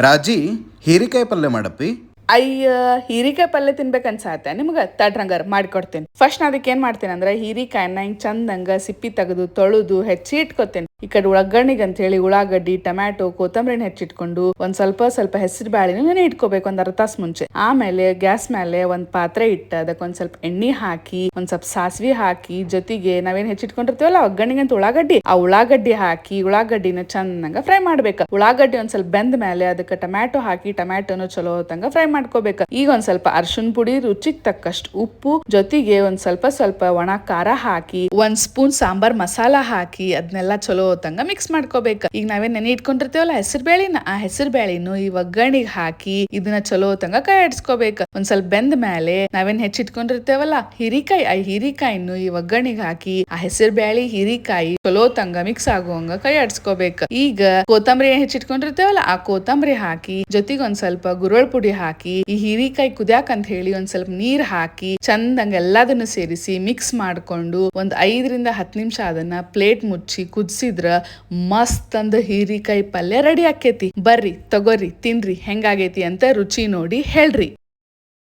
ರಾಜಿ ಹೀರಿಕಾಯಿ ಪಲ್ಯ ಮಾಡಪ್ಪಿ. ಅಯ್ಯ, ಹೀರಿಕಾಯಿ ಪಲ್ಯ ತಿನ್ಬೇಕನ್ಸಾತ ನಿಮ್ಗೆ? ತಡ್ರಂಗಾರ ಮಾಡಿಕೊಡ್ತೇನೆ. ಫಸ್ಟ್ ನಾ ಅದಕ್ಕೆ ಏನ್ ಮಾಡ್ತೇನೆ ಅಂದ್ರೆ ಹೀರಿಕಾಯಿನ ಹಿಂಗ್ ಚಂದಂಗ ಸಿಪ್ಪಿ ತೆಗೆದು ತೊಳೆದು ಹೆಚ್ಚಿ ಇಟ್ಕೊತೇನೆ. ಈ ಕಡೆ ಉಳ್ಳಾಗಡ್ಡಿಗೆ ಅಂತ ಹೇಳಿ ಉಳ್ಳಾಗಡ್ಡಿ, ಟೊಮ್ಯಾಟೊ, ಕೊತ್ತಂಬರಿನ ಹೆಚ್ಚಿಟ್ಕೊಂಡು ಒಂದ್ ಸ್ವಲ್ಪ ಹೆಸರು ಬ್ಯಾಳಿನ ನೆನೆ ಇಟ್ಕೋಬೇಕು ಒಂದ್ ಅರ್ಧ ತಾಸು ಮುಂಚೆ. ಆಮೇಲೆ ಗ್ಯಾಸ್ ಮೇಲೆ ಒಂದ್ ಪಾತ್ರೆ ಇಟ್ಟ ಅದಕ್ಕೆ ಒಂದ್ ಸ್ವಲ್ಪ ಎಣ್ಣೆ ಹಾಕಿ ಒಂದ್ ಸ್ವಲ್ಪ ಸಾಸಿವೆ ಹಾಕಿ ಜೊತೆಗೆ ನಾವೇನ್ ಹೆಚ್ಚಿಟ್ಕೊಂಡಿರ್ತೀವಲ್ಲ ಒಗ್ಗರಣೆಗೆ ಅಂತ ಉಳ್ಳಾಗಡ್ಡಿ ಹಾಕಿ ಉಳ್ಳಾಗಡ್ಡಿನ ಚಂದಂಗ ಫ್ರೈ ಮಾಡ್ಬೇಕು. ಉಳ್ಳಾಗಡ್ಡಿ ಒಂದ್ ಸ್ವಲ್ಪ ಬೆಂದ ಮೇಲೆ ಅದಕ್ಕೆ ಟೊಮ್ಯಾಟೊ ಹಾಕಿ ಟೊಮ್ಯಾಟೊನು ಚಲೋ ಹೊತ್ತಂಗ ಫ್ರೈ ಮಾಡ್ಕೋಬೇಕು. ಈಗ ಒಂದ್ ಸ್ವಲ್ಪ ಅರ್ಶಿನ ಪುಡಿ, ರುಚಿಗೆ ತಕ್ಕಷ್ಟು ಉಪ್ಪು, ಜೊತೆಗೆ ಒಂದ್ ಸ್ವಲ್ಪ ಒಣ ಖಾರ ಹಾಕಿ 1 ಸ್ಪೂನ್ ಸಾಂಬಾರ್ ಮಸಾಲ ಹಾಕಿ ಅದನ್ನೆಲ್ಲ ಚಲೋ ಹೊತ್ತಂಗ ಮಿಕ್ಸ್ ಮಾಡ್ಕೋಬೇಕು. ಈಗ ನಾವೇನ್ ನೆನೆ ಇಟ್ಕೊಂಡಿರ್ತೇವಲ್ಲ ಹೆಸರು ಬೇಳಿನ, ಆ ಹೆಸರು ಬೇಳಿನು ಈ ಒಗ್ಗರಣೆಗೆ ಹಾಕಿ ಇದನ್ನ ಚಲೋ ಹೊತ್ತಂಗ ಕೈ ಆಡಿಸ್ಕೋಬೇಕು. ಒಂದ್ ಸ್ವಲ್ಪ ಬೆಂದ ಮೇಲೆ ನಾವೇನ್ ಹೆಚ್ಚಿಟ್ಕೊಂಡಿರ್ತೇವಲ್ಲ ಹೀರಿಕಾಯಿ, ಆ ಹೀರಿಕಾಯಿನು ಈ ಒಗ್ಗರಣೆಗೆ ಹಾಕಿ ಆ ಹೆಸರು ಬೇಳಿ ಹೀರಿಕಾಯಿ ಚಲೋ ಹೊತ್ತಂಗ ಮಿಕ್ಸ್ ಆಗುವಂಗ ಕೈ ಆಡಿಸ್ಕೋಬೇಕು. ಈಗ ಕೊತ್ತಂಬರಿ ಹೆಚ್ಚಿಟ್ಕೊಂಡಿರ್ತೇವಲ್ಲ ಆ ಕೊತ್ತಂಬರಿ ಹಾಕಿ ಜೊತೆಗೆ ಒಂದ್ ಸ್ವಲ್ಪ ಗುರಳ್ ಪುಡಿ ಹಾಕಿ ಈ ಹೀರಿಕಾಯಿ ಕುದ್ಯಾಕ್ ಅಂತ ಹೇಳಿ ಒಂದ್ ಸ್ವಲ್ಪ ನೀರ್ ಹಾಕಿ ಚಂದಂಗ ಎಲ್ಲದನ್ನು ಸೇರಿಸಿ ಮಿಕ್ಸ್ ಮಾಡ್ಕೊಂಡು ಒಂದ್ 5 ರಿಂದ 10 ನಿಮಿಷ ಅದನ್ನ ಪ್ಲೇಟ್ ಮುಚ್ಚಿ ಕುದಿಸಿದ್ರ ಮಸ್ತ್ ಅಂದ ಹೀರಿಕಾಯಿ ಪಲ್ಯ ರೆಡಿ ಆಕೇತಿ. ಬರ್ರಿ ತಗೋರಿ ತಿನ್ರಿ ಹೆಂಗಾಗೈತಿ ಅಂತ ರುಚಿ ನೋಡಿ ಹೇಳ್ರಿ.